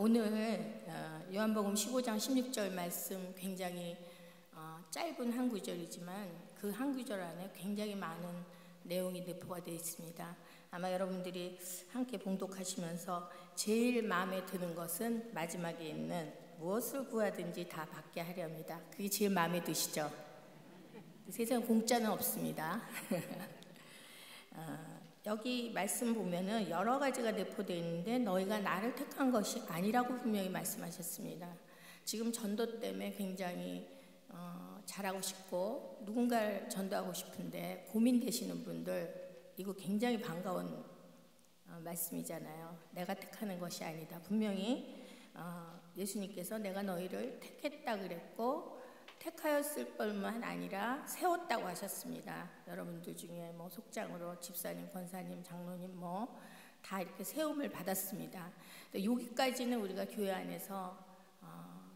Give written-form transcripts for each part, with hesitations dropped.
오늘 요한복음 15장 16절 말씀 굉장히 짧은 한 구절이지만 그 한 구절 안에 굉장히 많은 내용이 내포가 되어 있습니다. 아마 여러분들이 함께 봉독하시면서 제일 마음에 드는 것은 마지막에 있는 무엇을 구하든지 다 받게 하려 합니다. 그게 제일 마음에 드시죠? 세상 공짜는 없습니다. 여기 말씀 보면은 여러 가지가 내포되어 있는데 너희가 나를 택한 것이 아니라고 분명히 말씀하셨습니다. 지금 전도 때문에 굉장히 잘하고 싶고 누군가를 전도하고 싶은데 고민되시는 분들, 이거 굉장히 반가운 말씀이잖아요. 내가 택하는 것이 아니다. 분명히 예수님께서 내가 너희를 택했다 그랬고 택하였을 뿐만 아니라 세웠다고 하셨습니다. 여러분들 중에 뭐 속장으로 집사님, 권사님, 장로님 뭐 다 이렇게 세움을 받았습니다. 여기까지는 우리가 교회 안에서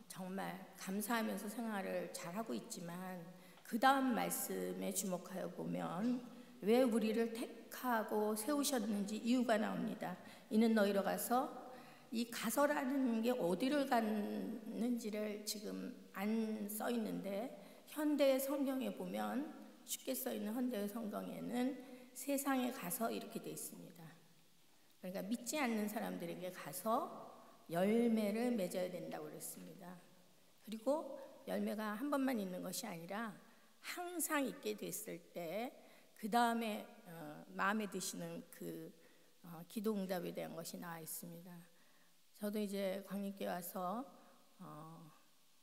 정말 감사하면서 생활을 잘하고 있지만 그 다음 말씀에 주목하여 보면 왜 우리를 택하고 세우셨는지 이유가 나옵니다. 이는 너희로 가서 이 가서라는 게 어디를 갔는지를 지금 안 써 있는데 현대 성경에 보면 쉽게 써 있는 현대 성경에는 세상에 가서 이렇게 돼 있습니다. 그러니까 믿지 않는 사람들에게 가서 열매를 맺어야 된다고 그랬습니다. 그리고 열매가 한 번만 있는 것이 아니라 항상 있게 됐을 때 그 다음에 마음에 드시는 그 기도 응답에 대한 것이 나와 있습니다. 저도 이제 광림교회 와서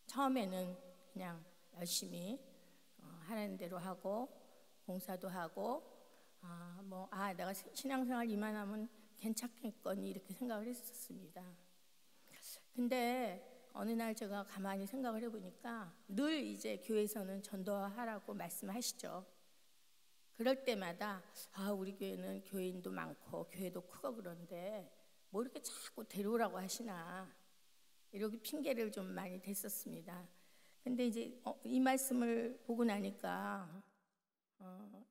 처음에는 그냥 열심히 하라는 대로 하고 봉사도 하고 내가 신앙생활 이만하면 괜찮겠거니 이렇게 생각을 했었습니다. 근데 어느 날 제가 가만히 생각을 해보니까 늘 이제 교회에서는 전도하라고 말씀하시죠. 그럴 때마다 우리 교회는 교인도 많고 교회도 크고 그런데 뭐 이렇게 자꾸 데려오라고 하시나 이렇게 핑계를 좀 많이 댔었습니다. 근데 이제 이 말씀을 보고 나니까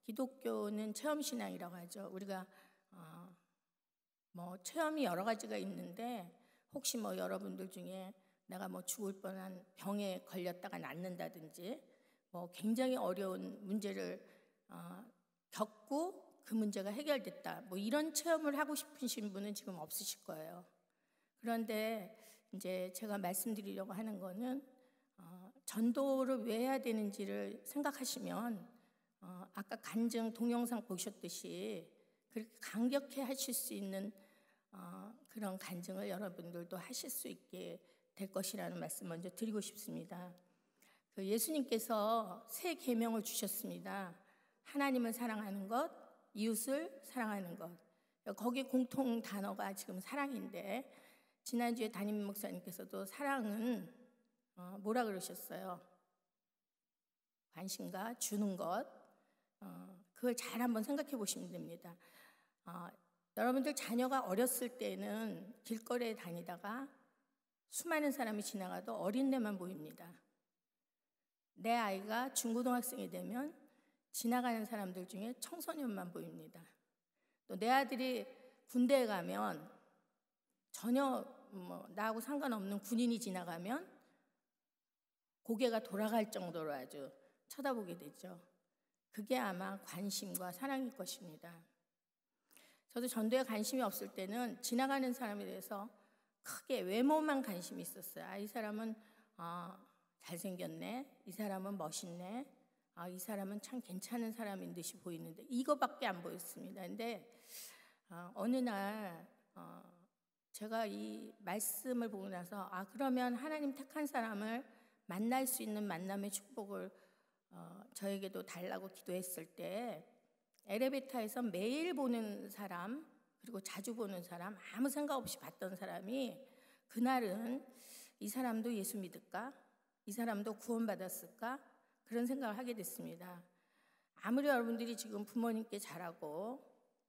기독교는 체험신앙이라고 하죠. 우리가 뭐 체험이 여러 가지가 있는데 혹시 뭐 여러분들 중에 내가 뭐 죽을 뻔한 병에 걸렸다가 낫는다든지 뭐 굉장히 어려운 문제를 겪고 그 문제가 해결됐다 뭐 이런 체험을 하고 싶으신 분은 지금 없으실 거예요. 그런데 이제 제가 말씀드리려고 하는 거는 전도를 왜 해야 되는지를 생각하시면 아까 간증 동영상 보셨듯이 그렇게 감격해 하실 수 있는 그런 간증을 여러분들도 하실 수 있게 될 것이라는 말씀 먼저 드리고 싶습니다. 예수님께서 새 계명을 주셨습니다. 하나님을 사랑하는 것, 이웃을 사랑하는 것. 거기 공통 단어가 지금 사랑인데 지난주에 담임 목사님께서도 사랑은 뭐라 그러셨어요? 관심과 주는 것. 그걸 잘 한번 생각해 보시면 됩니다. 여러분들 자녀가 어렸을 때는 길거리에 다니다가 수많은 사람이 지나가도 어린애만 보입니다. 내 아이가 중고등학생이 되면 지나가는 사람들 중에 청소년만 보입니다. 또 내 아들이 군대에 가면 전혀 나하고 상관없는 군인이 지나가면 고개가 돌아갈 정도로 아주 쳐다보게 되죠. 그게 아마 관심과 사랑일 것입니다. 저도 전도에 관심이 없을 때는 지나가는 사람에 대해서 크게 외모만 관심이 있었어요. 이 사람은 잘생겼네, 이 사람은 멋있네, 이 사람은 참 괜찮은 사람인 듯이 보이는데 이거밖에 안 보였습니다. 근데 어느 날 제가 이 말씀을 보고 나서 그러면 하나님 택한 사람을 만날 수 있는 만남의 축복을 저에게도 달라고 기도했을 때 엘리베이터에서 매일 보는 사람 그리고 자주 보는 사람 아무 생각 없이 봤던 사람이 그날은 이 사람도 예수 믿을까? 이 사람도 구원받았을까? 그런 생각을 하게 됐습니다. 아무리 여러분들이 지금 부모님께 잘하고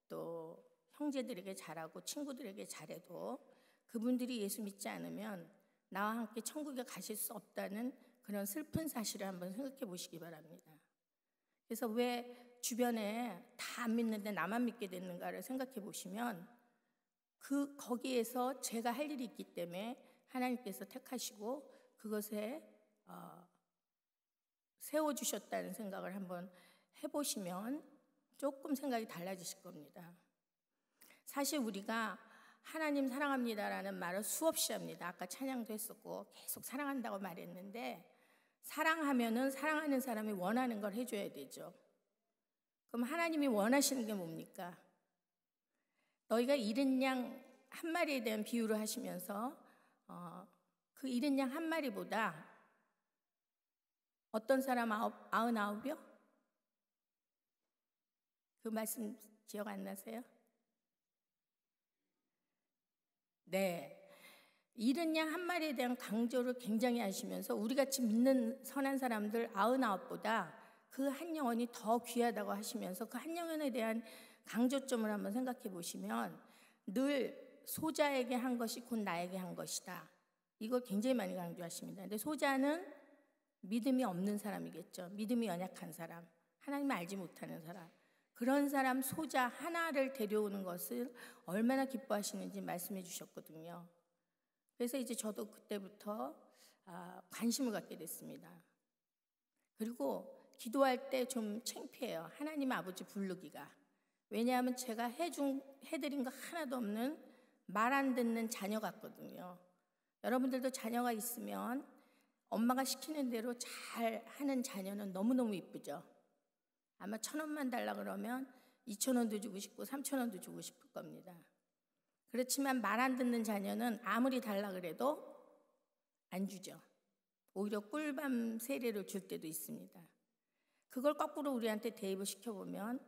또 형제들에게 잘하고 친구들에게 잘해도 그분들이 예수 믿지 않으면 나와 함께 천국에 가실 수 없다는 그런 슬픈 사실을 한번 생각해 보시기 바랍니다. 그래서 왜 주변에 다 안 믿는데 나만 믿게 됐는가를 생각해 보시면 거기에서 제가 할 일이 있기 때문에 하나님께서 택하시고 그것에 세워주셨다는 생각을 한번 해보시면 조금 생각이 달라지실 겁니다. 사실 우리가 하나님 사랑합니다라는 말을 수없이 합니다. 아까 찬양도 했었고 계속 사랑한다고 말했는데, 사랑하면은 사랑하는 사람이 원하는 걸 해줘야 되죠. 그럼 하나님이 원하시는 게 뭡니까? 너희가 잃은 양 한 마리에 대한 비유를 하시면서 그 잃은 양 한 마리보다 어떤 사람 99이요? 그 말씀 기억 안 나세요? 네. 잃은 양 한 마리에 대한 강조를 굉장히 하시면서 우리같이 믿는 선한 사람들 99보다 그 한 영혼이 더 귀하다고 하시면서 그 한 영혼에 대한 강조점을 한번 생각해 보시면 늘 소자에게 한 것이 곧 나에게 한 것이다. 이걸 굉장히 많이 강조하십니다. 근데 소자는 믿음이 없는 사람이겠죠. 믿음이 연약한 사람, 하나님을 알지 못하는 사람. 그런 사람 소자 하나를 데려오는 것을 얼마나 기뻐하시는지 말씀해 주셨거든요. 그래서 이제 저도 그때부터 관심을 갖게 됐습니다. 그리고 기도할 때 좀 창피해요. 하나님 아버지 부르기가. 왜냐하면 제가 해드린 거 하나도 없는 말 안 듣는 자녀 같거든요. 여러분들도 자녀가 있으면 엄마가 시키는 대로 잘 하는 자녀는 너무너무 이쁘죠. 아마 1,000원만 달라 그러면 2,000원도 주고 싶고 3,000원도 주고 싶을 겁니다. 그렇지만 말 안 듣는 자녀는 아무리 달라 그래도 안 주죠. 오히려 꿀밤 세례를 줄 때도 있습니다. 그걸 거꾸로 우리한테 대입을 시켜보면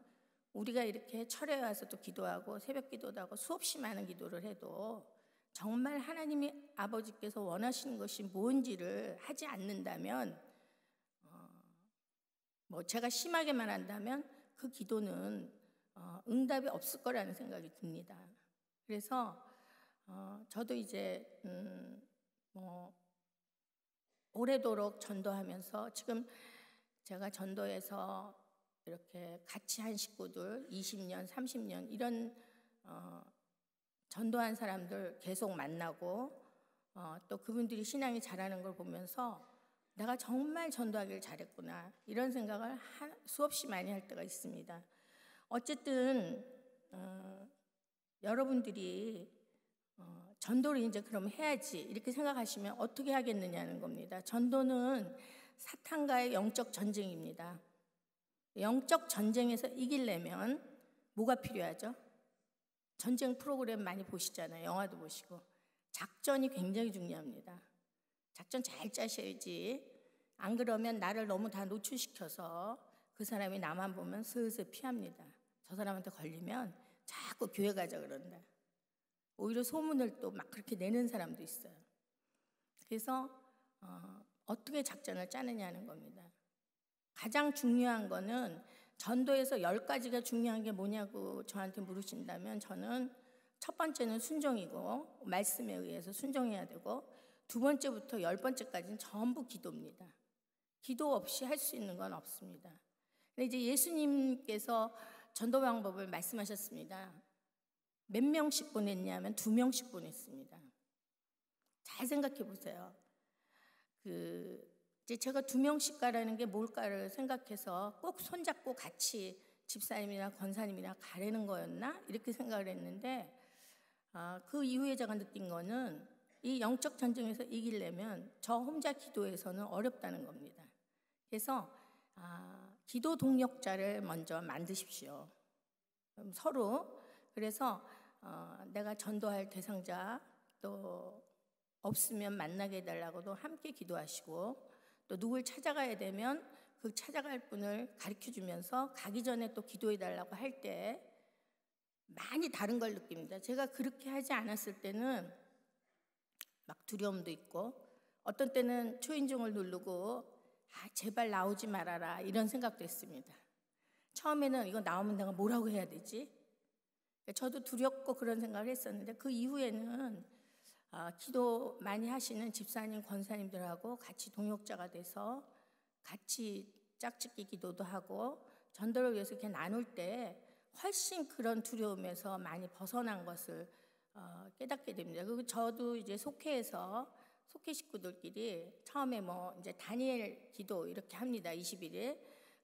우리가 이렇게 철회에 와서도 기도하고 새벽 기도도 하고 수없이 많은 기도를 해도 정말 하나님이 아버지께서 원하시는 것이 뭔지를 하지 않는다면 제가 심하게 말한다면 그 기도는 응답이 없을 거라는 생각이 듭니다. 그래서 저도 이제 오래도록 전도하면서 지금 제가 전도해서 이렇게 같이 한 식구들 20년, 30년 이런 전도한 사람들 계속 만나고 또 그분들이 신앙이 자라는 걸 보면서 내가 정말 전도하기를 잘했구나 이런 생각을 수없이 많이 할 때가 있습니다. 어쨌든 여러분들이 전도를 이제 그럼 해야지 이렇게 생각하시면 어떻게 하겠느냐는 겁니다. 전도는 사탄과의 영적 전쟁입니다. 영적 전쟁에서 이기려면 뭐가 필요하죠? 전쟁 프로그램 많이 보시잖아요. 영화도 보시고. 작전이 굉장히 중요합니다. 작전 잘 짜셔야지. 안 그러면 나를 너무 다 노출시켜서 그 사람이 나만 보면 슬슬 피합니다. 저 사람한테 걸리면 자꾸 교회 가자 그런다. 오히려 소문을 또 막 그렇게 내는 사람도 있어요. 그래서 어떻게 작전을 짜느냐는 겁니다. 가장 중요한 거는 전도에서 10가지가 중요한 게 뭐냐고 저한테 물으신다면 저는 첫 번째는 순종이고 말씀에 의해서 순종해야 되고 두 번째부터 10번째까지는 전부 기도입니다. 기도 없이 할 수 있는 건 없습니다. 근데 이제 예수님께서 전도 방법을 말씀하셨습니다. 몇 명씩 보냈냐면 2명씩 보냈습니다. 잘 생각해 보세요. 이제 제가 2명씩 가라는 게 뭘까를 생각해서 꼭 손잡고 같이 집사님이나 권사님이나 가라는 거였나? 이렇게 생각을 했는데 그 이후에 제가 느낀 거는 이 영적 전쟁에서 이기려면 저 혼자 기도해서는 어렵다는 겁니다. 그래서 기도 동력자를 먼저 만드십시오. 서로. 그래서 내가 전도할 대상자 또 없으면 만나게 해달라고도 함께 기도하시고 또 누굴 찾아가야 되면 그 찾아갈 분을 가르쳐주면서 가기 전에 또 기도해달라고 할 때 많이 다른 걸 느낍니다. 제가 그렇게 하지 않았을 때는 막 두려움도 있고 어떤 때는 초인종을 누르고 제발 나오지 말아라 이런 생각도 했습니다. 처음에는 이거 나오면 내가 뭐라고 해야 되지? 저도 두렵고 그런 생각을 했었는데 그 이후에는 기도 많이 하시는 집사님, 권사님들하고 같이 동역자가 돼서 같이 짝짓기 기도도 하고 전도를 위해서 이렇게 나눌 때 훨씬 그런 두려움에서 많이 벗어난 것을 깨닫게 됩니다. 그리고 저도 이제 속회 식구들끼리 처음에 뭐 이제 다니엘 기도 이렇게 합니다. 20일에.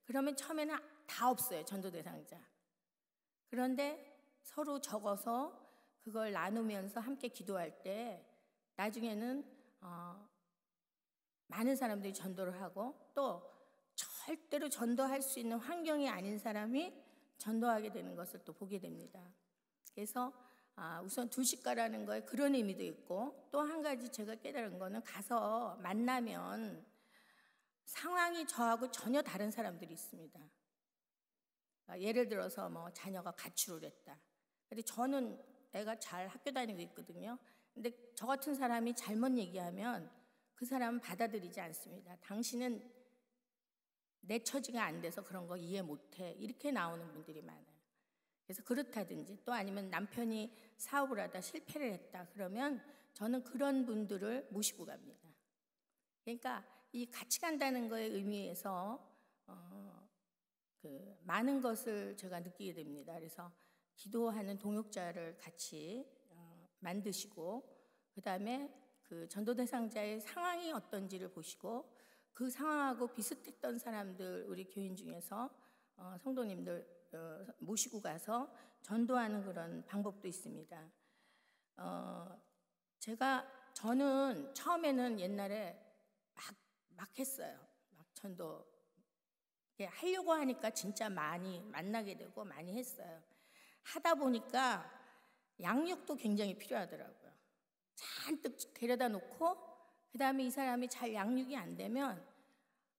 그러면 처음에는 다 없어요. 전도 대상자. 그런데 서로 적어서 그걸 나누면서 함께 기도할 때 나중에는 많은 사람들이 전도를 하고 또 절대로 전도할 수 있는 환경이 아닌 사람이 전도하게 되는 것을 또 보게 됩니다. 그래서 우선 두식가라는 거에 그런 의미도 있고 또 한 가지 제가 깨달은 거는 가서 만나면 상황이 저하고 전혀 다른 사람들이 있습니다. 예를 들어서 뭐 자녀가 가출을 했다. 근데 저는 애가 잘 학교 다니고 있거든요. 근데 저 같은 사람이 잘못 얘기하면 그 사람은 받아들이지 않습니다. 당신은 내 처지가 안 돼서 그런 거 이해 못해. 이렇게 나오는 분들이 많아요. 그래서 그렇다든지 또 아니면 남편이 사업을 하다 실패를 했다. 그러면 저는 그런 분들을 모시고 갑니다. 그러니까 이 같이 간다는 거에 의미에서 많은 것을 제가 느끼게 됩니다. 그래서 기도하는 동역자를 같이 만드시고 그다음에 그 전도 대상자의 상황이 어떤지를 보시고 그 상황하고 비슷했던 사람들 우리 교인 중에서 성도님들 모시고 가서 전도하는 그런 방법도 있습니다. 저는 처음에는 옛날에 막 했어요. 막 전도 하려고 하니까 진짜 많이 만나게 되고 많이 했어요. 하다 보니까 양육도 굉장히 필요하더라고요. 잔뜩 데려다 놓고 그 다음에 이 사람이 잘 양육이 안 되면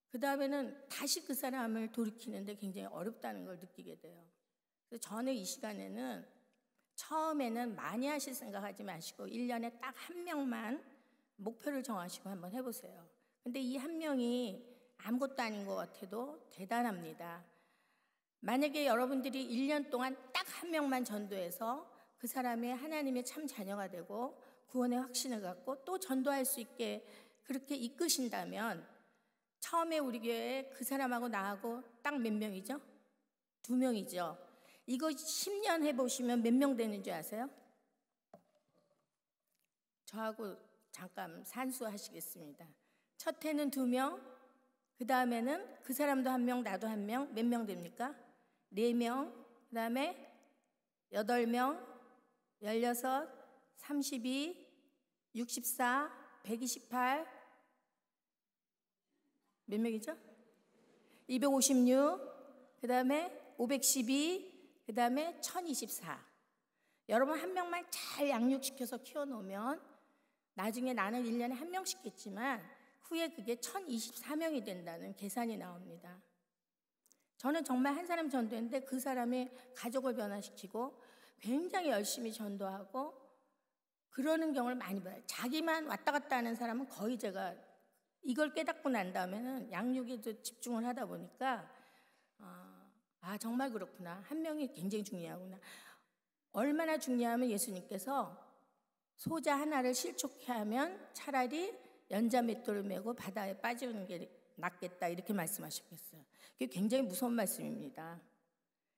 그 다음에는 다시 그 사람을 돌이키는데 굉장히 어렵다는 걸 느끼게 돼요. 그래서 저는 이 시간에는 처음에는 많이 하실 생각하지 마시고 1년에 딱 한 명만 목표를 정하시고 한번 해보세요. 근데 이 한 명이 아무것도 아닌 것 같아도 대단합니다. 만약에 여러분들이 1년 동안 딱 한 명만 전도해서 그 사람이 하나님의 참 자녀가 되고 구원의 확신을 갖고 또 전도할 수 있게 그렇게 이끄신다면 처음에 우리 교회에 그 사람하고 나하고 딱 몇 명이죠? 2명이죠. 이거 10년 해보시면 몇 명 되는 줄 아세요? 저하고 잠깐 산수하시겠습니다. 첫 해는 2명, 그 다음에는 그 사람도 1명, 나도 1명, 몇 명 됩니까? 4명, 그 다음에 8명, 16, 32, 64, 128, 몇 명이죠? 256, 그 다음에 512, 그 다음에 1024. 여러분 한 명만 잘 양육시켜서 키워놓으면 나중에 나는 1년에 1명씩 겠지만 후에 그게 1024명이 된다는 계산이 나옵니다. 저는 정말 한 사람 전도했는데 그 사람의 가족을 변화시키고 굉장히 열심히 전도하고 그러는 경우를 많이 봐요. 자기만 왔다 갔다 하는 사람은 거의 제가 이걸 깨닫고 난 다음에는 양육에도 집중을 하다 보니까 정말 그렇구나. 한 명이 굉장히 중요하구나. 얼마나 중요하면 예수님께서 소자 하나를 실족해 하면 차라리 연자맷돌을 메고 바다에 빠지는 게 낫겠다 이렇게 말씀하셨겠어요. 그게 굉장히 무서운 말씀입니다.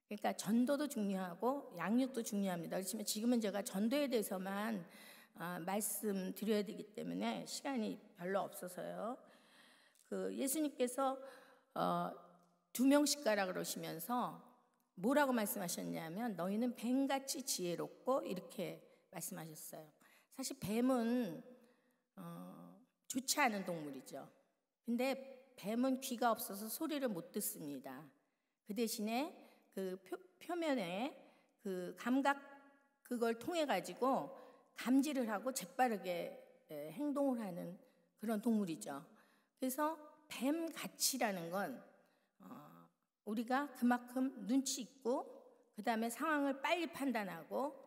그러니까 전도도 중요하고 양육도 중요합니다. 그렇지만 지금은 제가 전도에 대해서만 말씀드려야 되기 때문에 시간이 별로 없어서요. 예수님께서 2명씩 가라 그러시면서 뭐라고 말씀하셨냐면 너희는 뱀같이 지혜롭고 이렇게 말씀하셨어요. 사실 뱀은 좋지 않은 동물이죠. 근데 뱀은 귀가 없어서 소리를 못 듣습니다. 그 대신에 그 표면에 그 감각 그걸 통해 가지고 감지를 하고 재빠르게 행동을 하는 그런 동물이죠. 그래서 뱀같이라는 건 우리가 그만큼 눈치 있고 그 다음에 상황을 빨리 판단하고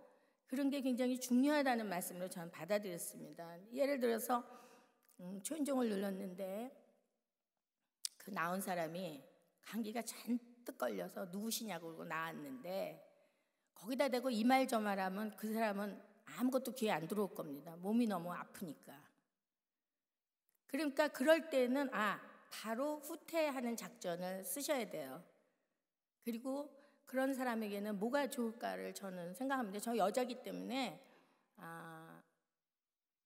그런 게 굉장히 중요하다는 말씀으로 저는 받아들였습니다. 예를 들어서 초인종을 눌렀는데 그 나온 사람이 감기가 잔뜩 걸려서 누구시냐고 그러고 나왔는데 거기다 대고 이 말 저 말 하면 그 사람은 아무것도 귀에 안 들어올 겁니다. 몸이 너무 아프니까. 그러니까 그럴 때는 바로 후퇴하는 작전을 쓰셔야 돼요. 그리고 그런 사람에게는 뭐가 좋을까를 저는 생각합니다. 저 여자기 때문에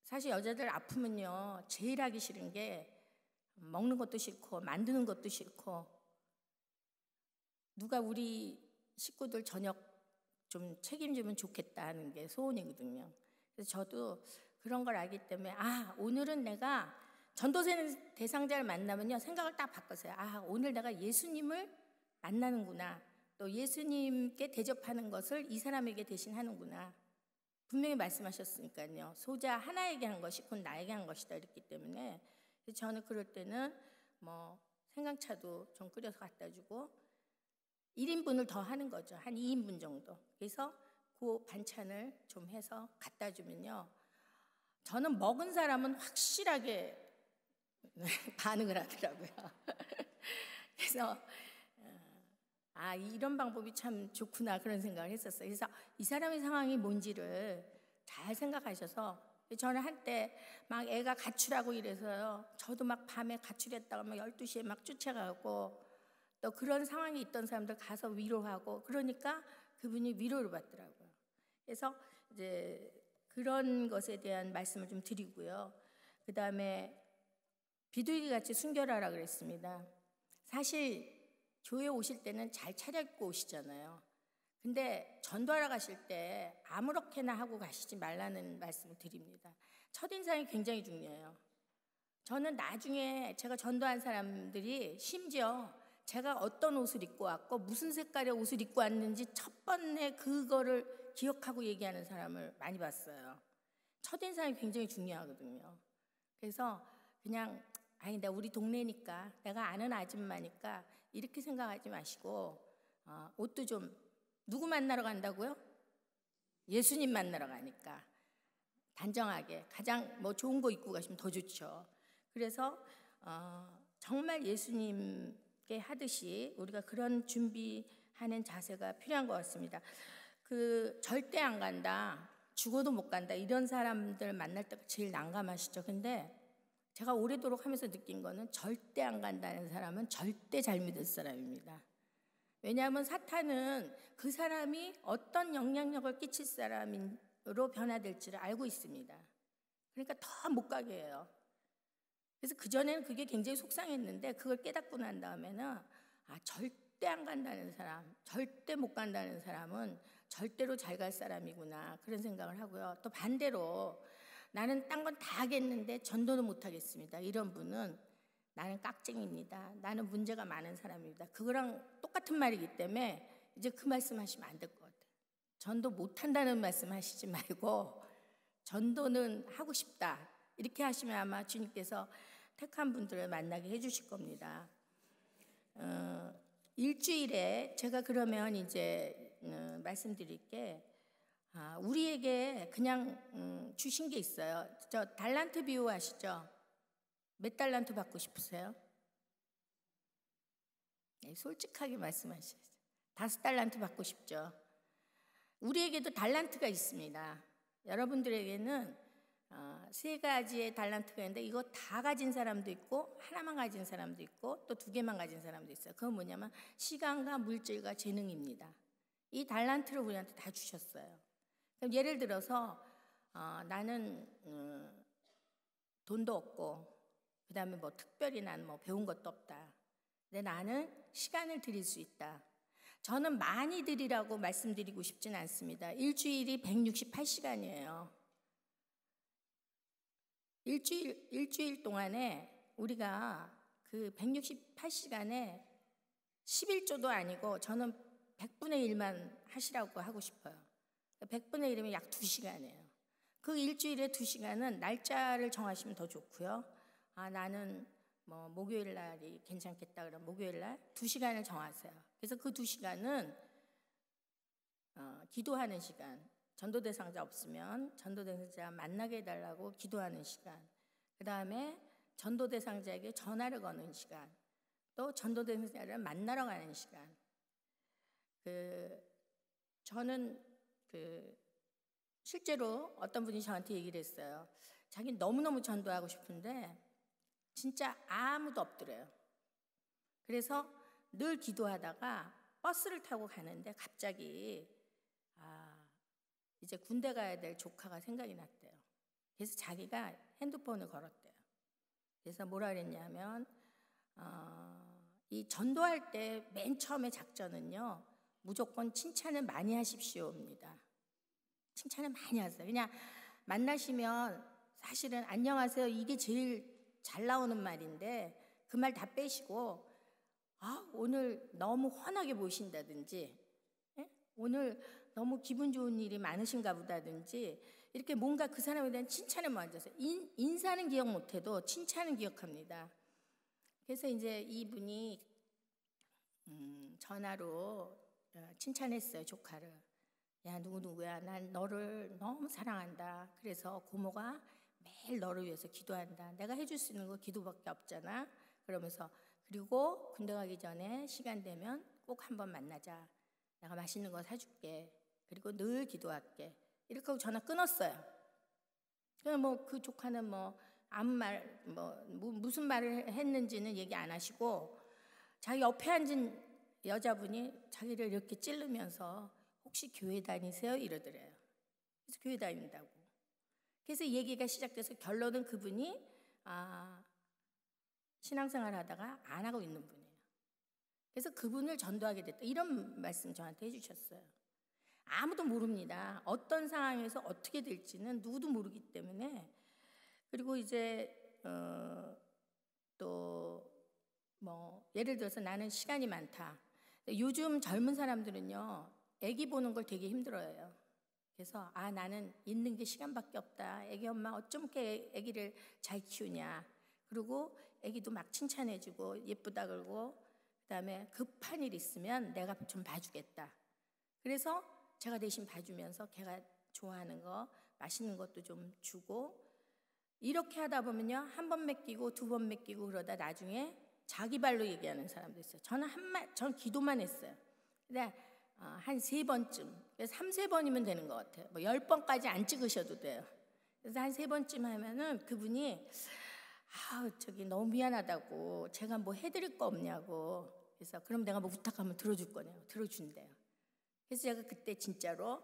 사실 여자들 아프면요 제일 하기 싫은 게 먹는 것도 싫고 만드는 것도 싫고 누가 우리 식구들 저녁 좀 책임지면 좋겠다 하는 게 소원이거든요. 그래서 저도 그런 걸 알기 때문에 오늘은 내가 전도세 대상자를 만나면요 생각을 딱 바꿨어요. 오늘 내가 예수님을 만나는구나. 또 예수님께 대접하는 것을 이 사람에게 대신 하는구나. 분명히 말씀하셨으니까요. 소자 하나에게 한 것이 곧 나에게 한 것이다 이랬기 때문에 저는 그럴 때는 뭐 생강차도 좀 끓여서 갖다 주고 1인분을 더 하는 거죠. 한 2인분 정도. 그래서 그 반찬을 좀 해서 갖다 주면요. 저는 먹은 사람은 확실하게 반응을 하더라고요. 그래서 이런 방법이 참 좋구나 그런 생각을 했었어요. 그래서 이 사람의 상황이 뭔지를 잘 생각하셔서 저는 한때 막 애가 가출하고 이래서요. 저도 막 밤에 가출했다가 막 12시에 막 쫓아가고 또 그런 상황이 있던 사람들 가서 위로하고 그러니까 그분이 위로를 받더라고요. 그래서 이제 그런 것에 대한 말씀을 좀 드리고요. 그 다음에 비둘기 같이 순결하라 그랬습니다. 사실 교회 오실 때는 잘 차려입고 오시잖아요. 근데 전도하러 가실 때 아무렇게나 하고 가시지 말라는 말씀을 드립니다. 첫인상이 굉장히 중요해요. 저는 나중에 제가 전도한 사람들이 심지어 제가 어떤 옷을 입고 왔고 무슨 색깔의 옷을 입고 왔는지 첫 번에 그거를 기억하고 얘기하는 사람을 많이 봤어요. 첫인상이 굉장히 중요하거든요. 그래서 그냥 내가 우리 동네니까 내가 아는 아줌마니까 이렇게 생각하지 마시고 옷도 좀 누구 만나러 간다고요? 예수님 만나러 가니까 단정하게 가장 뭐 좋은 거 입고 가시면 더 좋죠. 그래서 정말 예수님께 하듯이 우리가 그런 준비하는 자세가 필요한 것 같습니다. 절대 안 간다, 죽어도 못 간다 이런 사람들 만날 때가 제일 난감하시죠. 근데 제가 오래도록 하면서 느낀 거는 절대 안 간다는 사람은 절대 잘 믿을 사람입니다. 왜냐하면 사탄은 그 사람이 어떤 영향력을 끼칠 사람으로 변화될지를 알고 있습니다. 그러니까 더 못 가게 해요. 그래서 그전에는 그게 굉장히 속상했는데 그걸 깨닫고 난 다음에는 절대 안 간다는 사람, 절대 못 간다는 사람은 절대로 잘 갈 사람이구나 그런 생각을 하고요. 또 반대로 나는 딴 건 다 하겠는데 전도는 못 하겠습니다. 이런 분은 나는 깍쟁이입니다. 나는 문제가 많은 사람입니다. 그거랑 똑같은 말이기 때문에 이제 그 말씀 하시면 안 될 것 같아요. 전도 못 한다는 말씀 하시지 말고 전도는 하고 싶다. 이렇게 하시면 아마 주님께서 택한 분들을 만나게 해주실 겁니다. 일주일에 제가 그러면 이제 말씀드릴 게 우리에게 그냥 주신 게 있어요. 저 달란트 비유 아시죠? 몇 달란트 받고 싶으세요? 네, 솔직하게 말씀하셔야죠. 5달란트 받고 싶죠. 우리에게도 달란트가 있습니다. 여러분들에게는 3가지의 달란트가 있는데 이거 다 가진 사람도 있고 하나만 가진 사람도 있고 또 2개만 가진 사람도 있어요. 그건 뭐냐면 시간과 물질과 재능입니다. 이 달란트를 우리한테 다 주셨어요. 그럼 예를 들어서 나는 돈도 없고 그 다음에 뭐 특별히 난 뭐 배운 것도 없다. 근데 나는 시간을 드릴 수 있다. 저는 많이 드리라고 말씀드리고 싶진 않습니다. 일주일이 168시간이에요. 일주일 동안에 우리가 그 168시간에 11조도 아니고 저는 100분의 1만 하시라고 하고 싶어요. 100분의 1이면 약 2시간이에요. 그 일주일에 2시간은 날짜를 정하시면 더 좋고요. 나는 뭐 목요일 날이 괜찮겠다 그러면 목요일 날 2시간을 정하세요. 그래서 그 2시간은 기도하는 시간, 전도 대상자 없으면 전도 대상자 만나게 해달라고 기도하는 시간, 그 다음에 전도 대상자에게 전화를 거는 시간, 또 전도 대상자를 만나러 가는 시간. 저는 실제로 어떤 분이 저한테 얘기를 했어요. 자기는 너무너무 전도하고 싶은데 진짜 아무도 없더래요. 그래서 늘 기도하다가 버스를 타고 가는데 갑자기 이제 군대 가야 될 조카가 생각이 났대요. 그래서 자기가 핸드폰을 걸었대요. 그래서 뭐라 그랬냐면 이 전도할 때 맨 처음에 작전은요, 무조건 칭찬을 많이 하십시오입니다. 칭찬을 많이 하세요. 그냥 만나시면 사실은 안녕하세요, 이게 제일 잘 나오는 말인데 그 말 다 빼시고 오늘 너무 환하게 보신다든지, 오늘 너무 기분 좋은 일이 많으신가 보다든지, 이렇게 뭔가 그 사람에 대한 칭찬을 먼저 하세요. 인사는 기억 못해도 칭찬은 기억합니다. 그래서 이제 이분이 전화로 칭찬했어요, 조카를. 야, 누구누구야, 난 너를 너무 사랑한다. 그래서 고모가 매일 너를 위해서 기도한다. 내가 해줄 수 있는 거 기도밖에 없잖아. 그러면서 그리고 군대 가기 전에 시간 되면 꼭 한번 만나자. 내가 맛있는 거 사줄게. 그리고 늘 기도할게. 이렇게 하고 전화 끊었어요. 뭐 그 조카는 뭐 아무 말, 무슨 말을 했는지는 얘기 안 하시고, 자기 옆에 앉은 여자분이 자기를 이렇게 찌르면서 혹시 교회 다니세요? 이러더래요. 그래서 교회 다닌다고. 그래서 얘기가 시작돼서 결론은 그분이 신앙생활 하다가 안 하고 있는 분이에요. 그래서 그분을 전도하게 됐다. 이런 말씀 저한테 해주셨어요. 아무도 모릅니다. 어떤 상황에서 어떻게 될지는 누구도 모르기 때문에. 그리고 이제 또 뭐 예를 들어서 나는 시간이 많다. 요즘 젊은 사람들은요, 아기 보는 걸 되게 힘들어해요. 그래서 나는 있는 게 시간밖에 없다. 아기 엄마 어쩜 이렇게 아기를 잘 키우냐. 그리고 아기도 막 칭찬해주고 예쁘다 그러고, 그다음에 급한 일 있으면 내가 좀 봐주겠다. 그래서 제가 대신 봐주면서 걔가 좋아하는 거, 맛있는 것도 좀 주고, 이렇게 하다 보면요, 한 번 맡기고 두 번 맡기고 그러다 나중에 자기 발로 얘기하는 사람도 있어요. 저는 기도만 했어요. 근데 한 3번쯤, 3-4번이면 되는 것 같아요. 뭐 10번까지 안 찍으셔도 돼요. 그래서 한 3번쯤 하면은 그분이 저기 너무 미안하다고, 제가 뭐 해드릴 거 없냐고. 그래서 그럼 내가 뭐 부탁하면 들어줄 거냐고. 들어준대요. 그래서 제가 그때 진짜로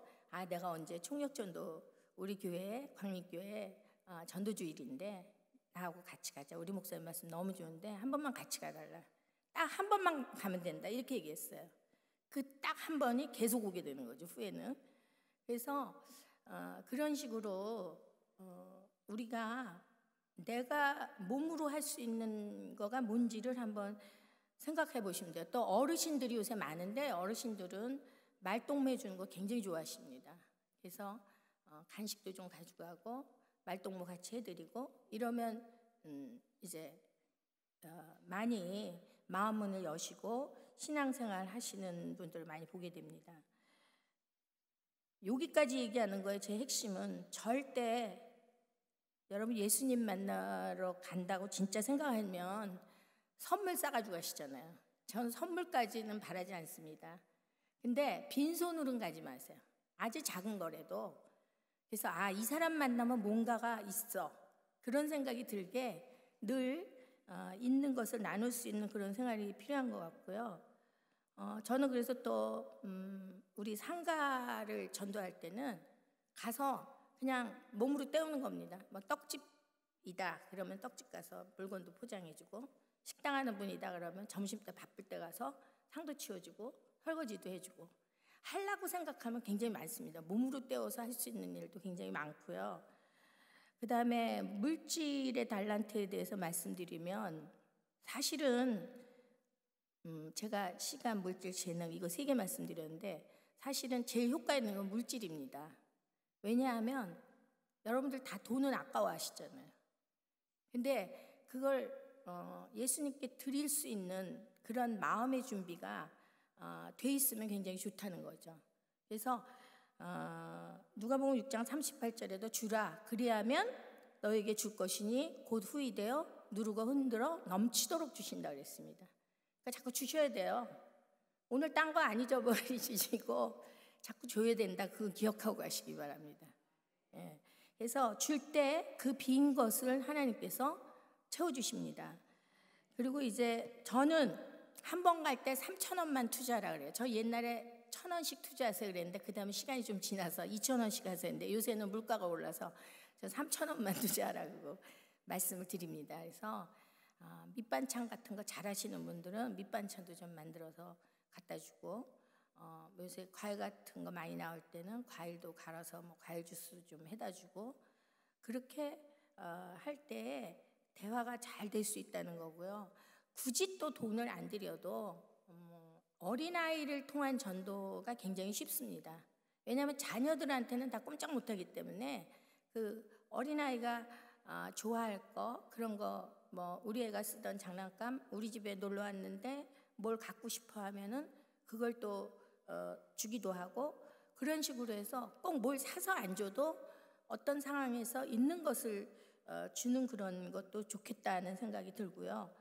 내가 언제 총력전도 우리 교회 광립교회 전도주일인데 나하고 같이 가자. 우리 목사님 말씀 너무 좋은데 한 번만 같이 가달라. 딱 한 번만 가면 된다. 이렇게 얘기했어요. 그 딱 한 번이 계속 오게 되는 거죠, 후에는. 그래서 그런 식으로 우리가 내가 몸으로 할 수 있는 거가 뭔지를 한번 생각해 보시면 돼요. 또 어르신들이 요새 많은데 어르신들은 말동무 해주는 거 굉장히 좋아하십니다. 그래서 간식도 좀 가지고 가고 말동무 같이 해드리고 이러면 이제 많이 마음문을 여시고 신앙생활 하시는 분들을 많이 보게 됩니다. 여기까지 얘기하는 거에 제 핵심은 절대 여러분 예수님 만나러 간다고 진짜 생각하면 선물 싸가지고 가시잖아요. 저는 선물까지는 바라지 않습니다. 근데 빈손으로는 가지 마세요. 아주 작은 거라도. 그래서 이 사람 만나면 뭔가가 있어. 그런 생각이 들게 늘 있는 것을 나눌 수 있는 그런 생활이 필요한 것 같고요. 저는 그래서 또 우리 상가를 전도할 때는 가서 그냥 몸으로 때우는 겁니다. 뭐 떡집이다 그러면 떡집 가서 물건도 포장해주고, 식당 하는 분이다 그러면 점심때 바쁠 때 가서 상도 치워주고 설거지도 해주고, 하려고 생각하면 굉장히 많습니다. 몸으로 때워서 할 수 있는 일도 굉장히 많고요. 그 다음에 물질의 달란트에 대해서 말씀드리면, 사실은 제가 시간, 물질, 재능 이거 3개 말씀드렸는데 사실은 제일 효과 있는 건 물질입니다. 왜냐하면 여러분들 다 돈은 아까워하시잖아요. 근데 그걸 예수님께 드릴 수 있는 그런 마음의 준비가 돼 있으면 굉장히 좋다는 거죠. 그래서 누가복음 6장 38절에도 주라 그리하면 너에게 줄 것이니 곧 후이 되어 누르고 흔들어 넘치도록 주신다 그랬습니다. 그러니까 자꾸 주셔야 돼요. 오늘 딴 거 안 잊어버리시고 자꾸 줘야 된다. 그거 기억하고 가시기 바랍니다. 예. 그래서 줄 때 그 빈 것을 하나님께서 채워주십니다. 그리고 이제 저는 한 번 갈 때 3,000원만 투자하라 그래요. 저 옛날에 1,000원씩 투자하세요 그랬는데 그 다음에 시간이 좀 지나서 2,000원씩 하세요 했는데 요새는 물가가 올라서 저 3,000원만 투자하라고 말씀을 드립니다. 그래서 밑반찬 같은 거 잘하시는 분들은 밑반찬도 좀 만들어서 갖다 주고, 요새 과일 같은 거 많이 나올 때는 과일도 갈아서 뭐 과일 주스 좀 해다 주고, 그렇게 할 때 대화가 잘 될 수 있다는 거고요. 굳이 또 돈을 안 들여도 어린아이를 통한 전도가 굉장히 쉽습니다. 왜냐하면 자녀들한테는 다 꼼짝 못하기 때문에 그 어린아이가 좋아할 거, 그런 거, 뭐 우리 애가 쓰던 장난감 우리 집에 놀러 왔는데 뭘 갖고 싶어 하면은 그걸 또 주기도 하고, 그런 식으로 해서 꼭 뭘 사서 안 줘도 어떤 상황에서 있는 것을 주는 그런 것도 좋겠다는 생각이 들고요.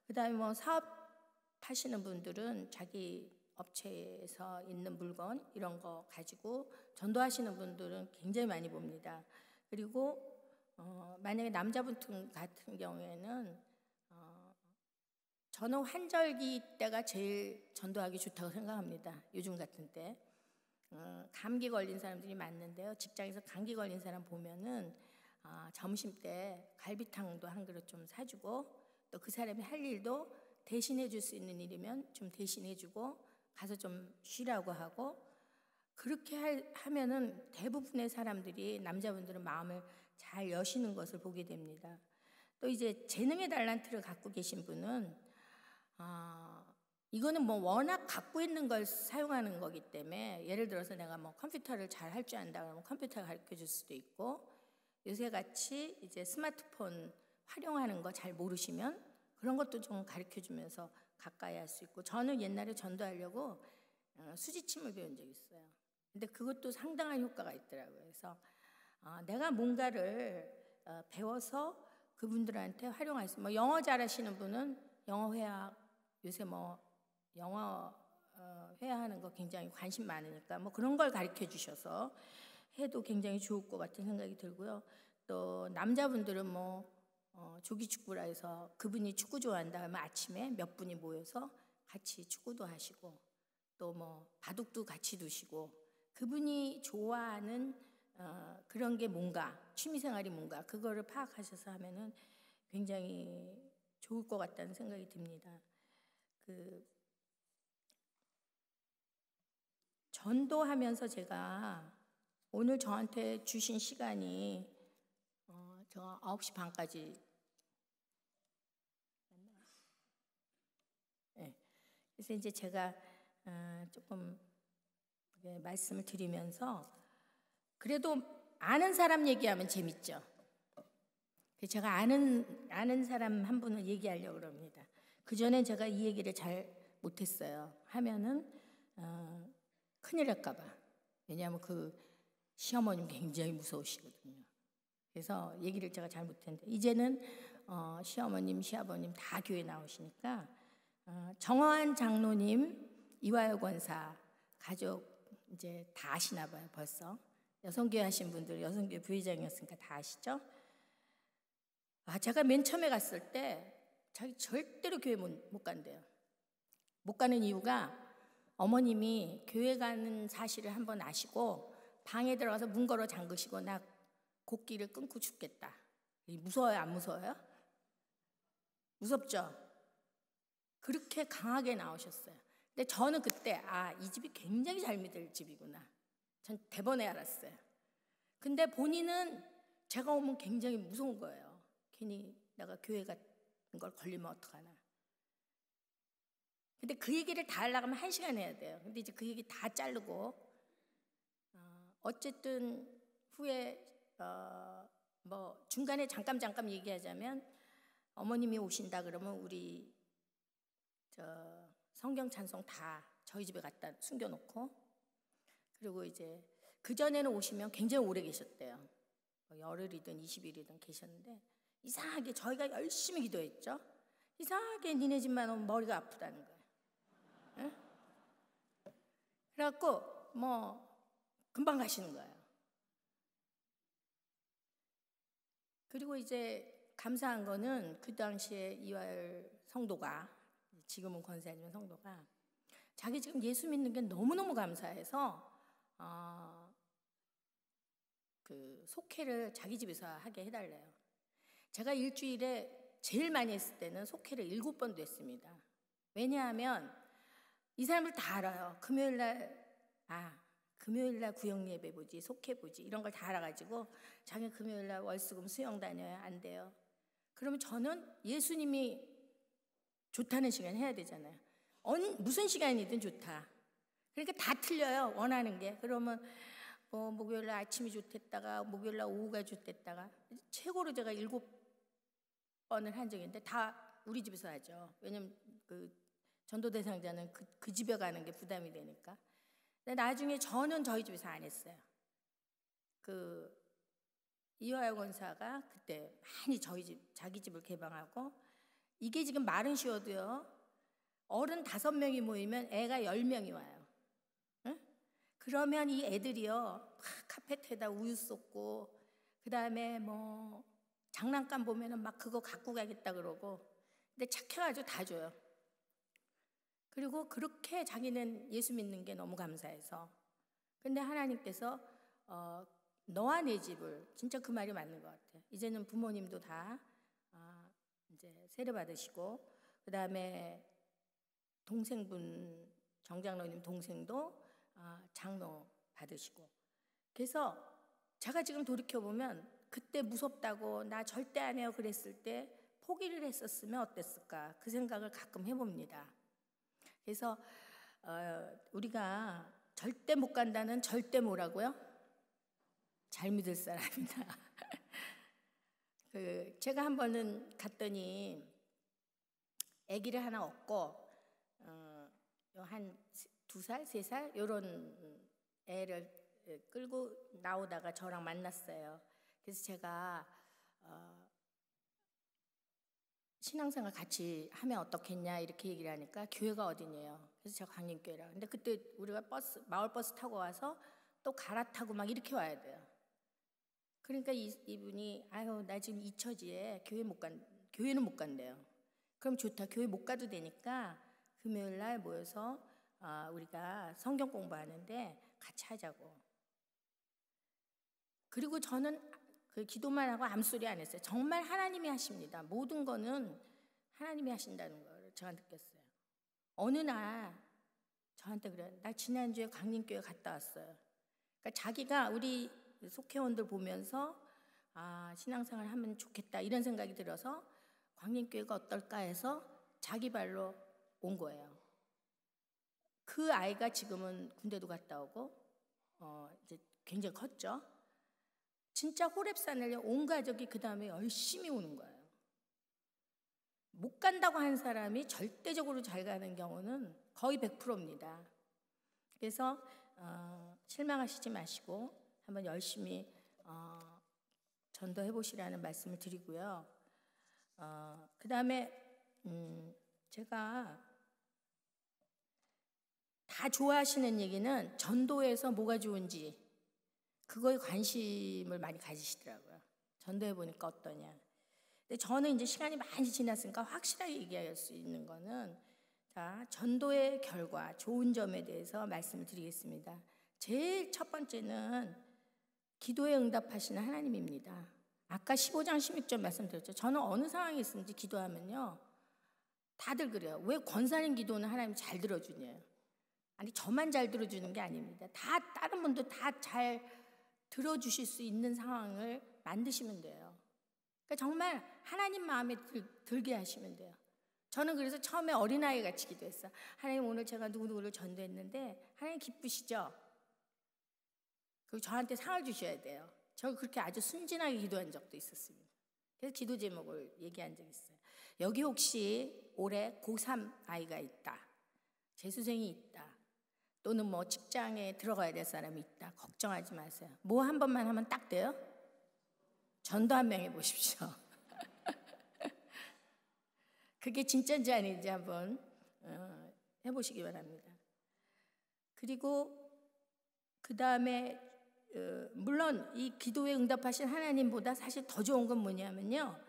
그 다음에 뭐 사업하시는 분들은 자기 업체에서 있는 물건 이런 거 가지고 전도하시는 분들은 굉장히 많이 봅니다. 그리고 만약에 남자분 같은 경우에는 저는 환절기 때가 제일 전도하기 좋다고 생각합니다. 요즘 같은 때 감기 걸린 사람들이 많는데요. 직장에서 감기 걸린 사람 보면은 점심 때 갈비탕도 한 그릇 좀 사주고, 또 그 사람이 할 일도 대신해 줄 수 있는 일이면 좀 대신해 주고 가서 좀 쉬라고 하고, 그렇게 하면은 대부분의 사람들이, 남자분들은 마음을 잘 여시는 것을 보게 됩니다. 또 이제 재능의 달란트를 갖고 계신 분은 이거는 뭐 워낙 갖고 있는 걸 사용하는 거기 때문에, 예를 들어서 내가 뭐 컴퓨터를 잘 할 줄 안다 그러면 컴퓨터 가르쳐 줄 수도 있고, 요새 같이 이제 스마트폰 활용하는 거 잘 모르시면 그런 것도 좀 가르쳐 주면서 가까이 할 수 있고, 저는 옛날에 전도하려고 수지침을 배운 적이 있어요. 근데 그것도 상당한 효과가 있더라고요. 그래서 내가 뭔가를 배워서 그분들한테 활용할 수, 뭐 영어 잘하시는 분은 영어 회화, 요새 뭐 영어 회화하는 거 굉장히 관심 많으니까 뭐 그런 걸 가르쳐 주셔서 해도 굉장히 좋을 것 같은 생각이 들고요. 또 남자분들은 뭐 조기 축구라 해서 그분이 축구 좋아한다 하면 아침에 몇 분이 모여서 같이 축구도 하시고, 또 뭐 바둑도 같이 두시고, 그분이 좋아하는 그런 게 뭔가, 취미생활이 뭔가, 그거를 파악하셔서 하면은 굉장히 좋을 것 같다는 생각이 듭니다. 전도하면서 제가 오늘 저한테 주신 시간이 저 9시 반까지, 네. 그래서 이제 제가 조금 말씀을 드리면서, 그래도 아는 사람 얘기하면 재밌죠. 제가 아는 사람 한 분을 얘기하려고 합니다. 그전엔 제가 이 얘기를 잘 못했어요. 하면은 큰일 날까 봐. 왜냐하면 그 시어머님 굉장히 무서우시거든요. 그래서 얘기를 제가 잘 못했는데, 이제는 시어머님, 시아버님 다 교회 나오시니까 정화한 장로님, 이화여 권사 가족 이제 다 아시나 봐요. 벌써 여성교회 하신 분들, 여성교회 부회장이었으니까 다 아시죠? 제가 맨 처음에 갔을 때 자기 절대로 교회 못 간대요. 못 가는 이유가 어머님이 교회 가는 사실을 한번 아시고 방에 들어가서 문 걸어 잠그시고, 나 곡기를 끊고 죽겠다. 무서워요, 안 무서워요? 무섭죠? 그렇게 강하게 나오셨어요. 근데 저는 그때 이 집이 굉장히 잘 믿을 집이구나, 전 대번에 알았어요. 근데 본인은 제가 오면 굉장히 무서운 거예요. 괜히 내가 교회 같은 걸 걸리면 어떡하나. 근데 그 얘기를 다 하려면 1시간 해야 돼요. 근데 이제 그 얘기 다 자르고 어쨌든 후에 뭐 중간에 잠깐 얘기하자면, 어머님이 오신다 그러면 우리 성경 찬송 다 저희 집에 갖다 숨겨놓고, 그리고 이제 그전에는 오시면 굉장히 오래 계셨대요. 뭐 열흘이든 20일이든 계셨는데, 이상하게 저희가 열심히 기도했죠. 이상하게 니네 집만 오면 머리가 아프다는 거예요. 응? 그래갖고 뭐 금방 가시는 거예요. 그리고 이제 감사한 거는 그 당시에 이화열 성도가, 지금은 권사님 성도가 자기 지금 예수 믿는 게 너무너무 감사해서 그 속회를 자기 집에서 하게 해달래요. 제가 일주일에 제일 많이 했을 때는 속회를 7번도 했습니다. 왜냐하면 이 사람을 다 알아요. 금요일날 구역 예배 보지, 속회 보지 이런 걸 다 알아가지고 자기 금요일날 월수금 수영 다녀야 안 돼요. 그러면 저는 예수님이 좋다는 시간 해야 되잖아요. 무슨 시간이든 좋다. 그러니까 다 틀려요. 원하는 게. 그러면 뭐 목요일날 아침이 좋댔다가 목요일날 오후가 좋댔다가 최고로 제가 7번을 한 적이 있는데 다 우리 집에서 하죠. 왜냐면 그 전도 대상자는 그 집에 가는 게 부담이 되니까. 근데 나중에 저는 저희 집에서 안 했어요. 그 이화여 권사가 그때 많이 자기 집을 개방하고, 이게 지금 말은 쉬워도요, 어른 5명이 모이면 애가 10명이 와요. 응? 그러면 이 애들이요 막 카페트에다 우유 쏟고, 그 다음에 뭐 장난감 보면은 막 그거 갖고 가겠다 그러고, 근데 착해가지고 다 줘요. 그리고 그렇게 자기는 예수 믿는 게 너무 감사해서. 근데 하나님께서 너와 내 집을, 진짜 그 말이 맞는 것 같아요. 이제는 부모님도 다 이제 세례 받으시고, 그 다음에 동생분, 정장로님 동생도 장로 받으시고. 그래서 제가 지금 돌이켜보면 그때 무섭다고 나 절대 안 해요 그랬을 때 포기를 했었으면 어땠을까, 그 생각을 가끔 해봅니다. 그래서 우리가 절대 못 간다는 절대 뭐라고요? 잘 믿을 사람이다. 제가 한 번은 갔더니 아기를 하나 얻고 한 2살, 3살 이런 애를 끌고 나오다가 저랑 만났어요. 그래서 제가 신앙생활 같이 하면 어떻겠냐 이렇게 얘기를 하니까 교회가 어디냐요. 그래서 제가 광림교회라고. 근데 그때 우리가 마을버스 타고 와서 또 갈아타고 막 이렇게 와야 돼요. 그러니까 이분이 나 지금 이처지에 교회는 못 간대요. 그럼 좋다. 교회 못 가도 되니까 금요일 날 모여서 우리가 성경 공부하는데 같이 하자고. 그리고 저는 그 기도만 하고 아무 소리 안 했어요. 정말 하나님이 하십니다. 모든 거는 하나님이 하신다는 걸 제가 느꼈어요. 어느 날 저한테 그래요. 나 지난주에 강림교회 갔다 왔어요. 그러니까 자기가 우리 속회원들 보면서 신앙생활 하면 좋겠다 이런 생각이 들어서 광림교회가 어떨까 해서 자기 발로 온 거예요. 그 아이가 지금은 군대도 갔다 오고 이제 굉장히 컸죠. 진짜 호렙산을 온 가족이 그 다음에 열심히 오는 거예요. 못 간다고 한 사람이 절대적으로 잘 가는 경우는 거의 100%입니다. 그래서 실망하시지 마시고 한번 열심히 전도해 보시라는 말씀을 드리고요. 그 다음에 제가 다 좋아하시는 얘기는 전도에서 뭐가 좋은지 그거에 관심을 많이 가지시더라고요. 전도해 보니까 어떠냐. 근데 저는 이제 시간이 많이 지났으니까 확실하게 얘기할 수 있는 거는, 자, 전도의 결과, 좋은 점에 대해서 말씀을 드리겠습니다. 제일 첫 번째는 기도에 응답하시는 하나님입니다. 아까 15장 16절 말씀드렸죠. 저는 어느 상황에 있는지 기도하면요, 다들 그래요. 왜 권사님 기도는 하나님 잘 들어주냐요. 아니, 저만 잘 들어주는 게 아닙니다. 다 다른 분도 다 잘 들어주실 수 있는 상황을 만드시면 돼요. 그러니까 정말 하나님 마음에 들게 하시면 돼요. 저는 그래서 처음에 어린아이 같이 기도했어요. 하나님, 오늘 제가 누구누구를 전도했는데 하나님 기쁘시죠? 그리고 저한테 상을 주셔야 돼요. 저 그렇게 아주 순진하게 기도한 적도 있었습니다. 그래서 기도 제목을 얘기한 적이 있어요. 여기 혹시 올해 고3 아이가 있다, 재수생이 있다, 또는 뭐 직장에 들어가야 될 사람이 있다, 걱정하지 마세요. 뭐 한 번만 하면 딱 돼요? 전도 한 명 해보십시오. 그게 진짜인지 아닌지 한번 해보시기 바랍니다. 그리고 그 다음에 물론 이 기도에 응답하신 하나님보다 사실 더 좋은 건 뭐냐면요,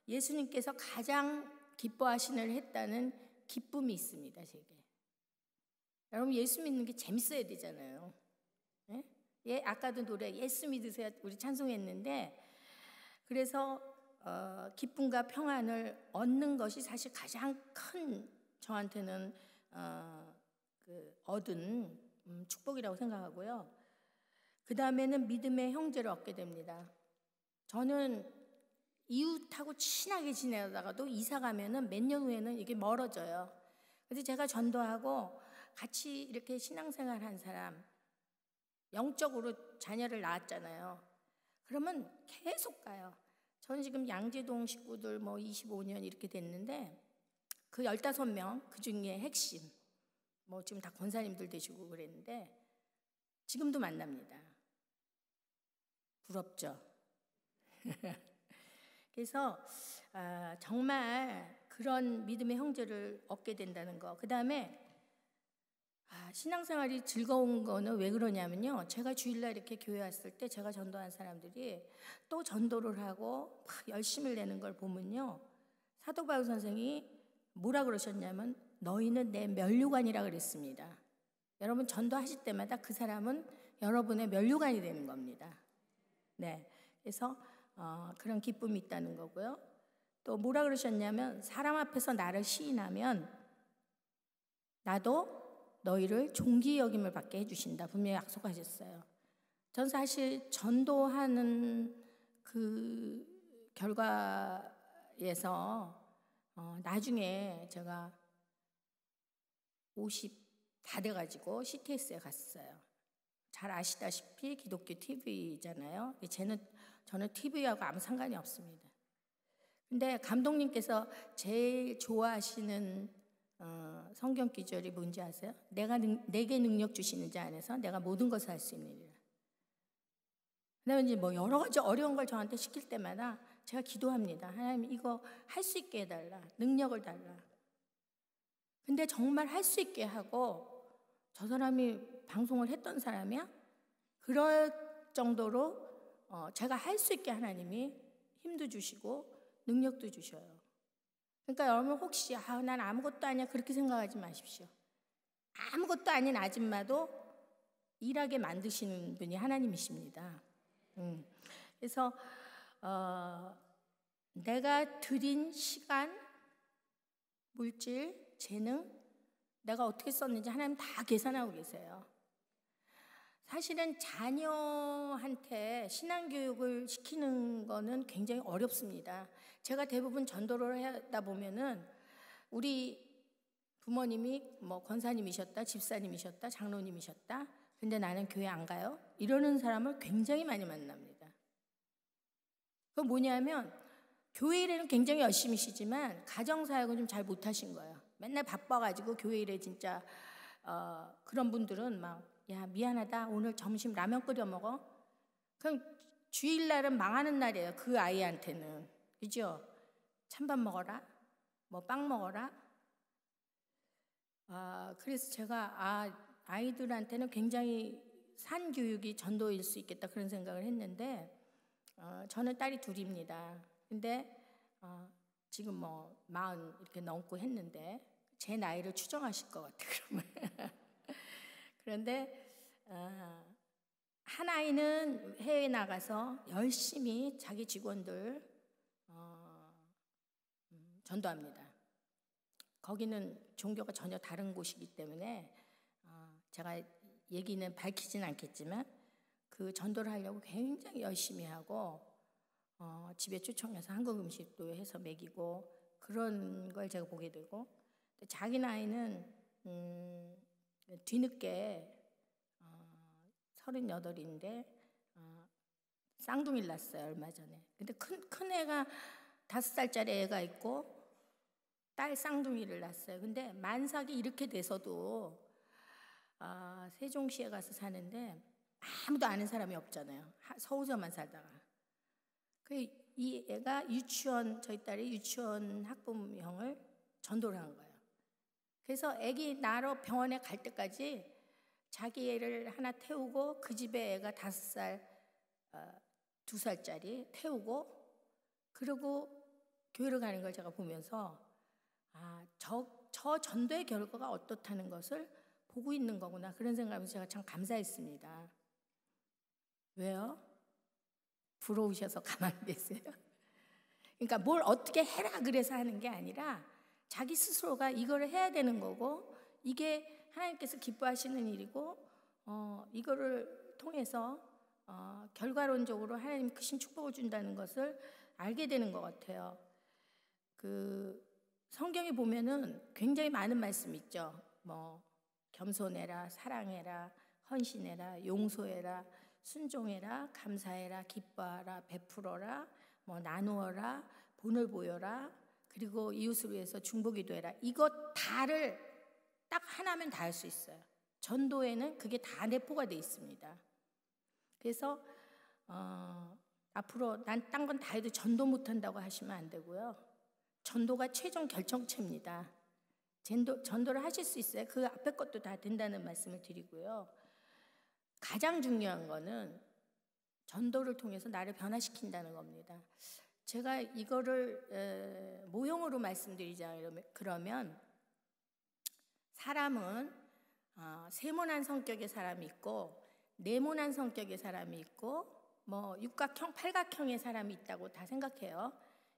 예수님께서 가장 기뻐하시는 했다는 기쁨이 있습니다. 제게 여러분 예수 믿는 게 재밌어야 되잖아요. 예? 아까도 노래 예수 믿으세요 우리 찬송했는데 그래서 기쁨과 평안을 얻는 것이 사실 가장 큰 저한테는 얻은 축복이라고 생각하고요. 그 다음에는 믿음의 형제를 얻게 됩니다. 저는 이웃하고 친하게 지내다가도 이사 가면은 몇 년 후에는 이게 멀어져요. 그래서 제가 전도하고 같이 이렇게 신앙생활 한 사람, 영적으로 자녀를 낳았잖아요. 그러면 계속 가요. 저는 지금 양재동 식구들 25년 이렇게 됐는데 그 15명 그 중에 핵심 지금 다 권사님들 되시고 그랬는데 지금도 만납니다. 부럽죠? 그래서 정말 그런 믿음의 형제를 얻게 된다는 거. 그 다음에 신앙생활이 즐거운 거는 왜 그러냐면요. 제가 주일날 이렇게 교회 왔을 때 제가 전도한 사람들이 또 전도를 하고 막 열심을 내는 걸 보면요. 사도 바울 선생이 뭐라 그러셨냐면 너희는 내 면류관이라 그랬습니다. 여러분 전도하실 때마다 그 사람은 여러분의 면류관이 되는 겁니다. 네, 그래서 그런 기쁨이 있다는 거고요. 또 뭐라 그러셨냐면 사람 앞에서 나를 시인하면 나도 너희를 존귀 여김을 받게 해주신다 분명히 약속하셨어요. 전 사실 전도하는 그 결과에서 나중에 제가 50 다 돼가지고 CTS에 갔어요. 잘 아시다시피 기독교 TV잖아요. 저는 TV하고 아무 상관이 없습니다. 근데 감독님께서 제일 좋아하시는 성경 기절이 뭔지 아세요? 내게 능력 주시는 자 안에서 내가 모든 것을 할 수 있느니라. 그다음에 이제 여러 가지 어려운 걸 저한테 시킬 때마다 제가 기도합니다. 하나님 이거 할 수 있게 해달라. 능력을 달라. 근데 정말 할 수 있게 하고 저 사람이 방송을 했던 사람이야? 그럴 정도로 제가 할 수 있게 하나님이 힘도 주시고 능력도 주셔요. 그러니까 여러분 혹시 난 아무것도 아니야 그렇게 생각하지 마십시오. 아무것도 아닌 아줌마도 일하게 만드시는 분이 하나님이십니다. 그래서 내가 들인 시간, 물질, 재능 내가 어떻게 썼는지 하나님 다 계산하고 계세요. 사실은 자녀한테 신앙교육을 시키는 거는 굉장히 어렵습니다. 제가 대부분 전도를 하다 보면은 우리 부모님이 권사님이셨다, 집사님이셨다, 장로님이셨다. 근데 나는 교회 안 가요. 이러는 사람을 굉장히 많이 만납니다. 그건 뭐냐면 교회 일에는 굉장히 열심히시지만 가정사역은 좀 잘 못하신 거예요. 맨날 바빠가지고 교회 일에 진짜 그런 분들은 야 미안하다 오늘 점심 라면 끓여 먹어. 그럼 주일날은 망하는 날이에요. 그 아이한테는. 그죠? 찬밥 먹어라. 빵 먹어라. 그래서 제가 아이들한테는 굉장히 산 교육이 전도일 수 있겠다 그런 생각을 했는데 저는 딸이 둘입니다. 근데 지금 40 이렇게 넘고 했는데 제 나이를 추정하실 것 같아요. 그러면 그런데 한 아이는 해외에 나가서 열심히 자기 직원들 전도합니다. 거기는 종교가 전혀 다른 곳이기 때문에 제가 얘기는 밝히진 않겠지만 그 전도를 하려고 굉장히 열심히 하고 집에 초청해서 한국 음식도 해서 먹이고 그런 걸 제가 보게 되고 자기 나이는 뒤늦게 38인데 쌍둥이를 낳았어요. 얼마 전에. 근데 큰 애가 5살짜리 애가 있고 딸 쌍둥이를 낳았어요. 근데 만삭이 이렇게 돼서도 세종시에 가서 사는데 아무도 아는 사람이 없잖아요. 서울서만 살다가. 이 애가 저희 딸이 유치원 학부형을 전도를 한 거예요. 그래서 애기 낳으러 병원에 갈 때까지 자기 애를 하나 태우고 그 집에 애가 5살, 2살짜리 태우고 그러고 교회를 가는 걸 제가 보면서 저 전도의 결과가 어떻다는 것을 보고 있는 거구나, 그런 생각하면서 제가 참 감사했습니다. 왜요? 부러우셔서 가만히 계세요? 그러니까 뭘 어떻게 해라 그래서 하는 게 아니라 자기 스스로가 이거를 해야 되는 거고, 이게 하나님께서 기뻐하시는 일이고, 이거를 통해서 결과론적으로 하나님 크신 축복을 준다는 것을 알게 되는 것 같아요. 성경에 보면은 굉장히 많은 말씀이 있죠. 겸손해라, 사랑해라, 헌신해라, 용서해라, 순종해라, 감사해라, 기뻐하라, 베풀어라, 나누어라, 본을 보여라, 그리고 이웃을 위해서 중보기도 해라. 이것 다를 딱 하나면 다 할 수 있어요. 전도에는 그게 다 내포가 되어 있습니다. 그래서 앞으로 난 딴 건 다 해도 전도 못한다고 하시면 안 되고요. 전도가 최종 결정체입니다. 전도를 하실 수 있어요. 그 앞에 것도 다 된다는 말씀을 드리고요. 가장 중요한 거는 전도를 통해서 나를 변화시킨다는 겁니다. 제가 이거를 모형으로 말씀드리자 그러면, 사람은 세모난 성격의 사람이 있고 네모난 성격의 사람이 있고 육각형, 팔각형의 사람이 있다고 다 생각해요.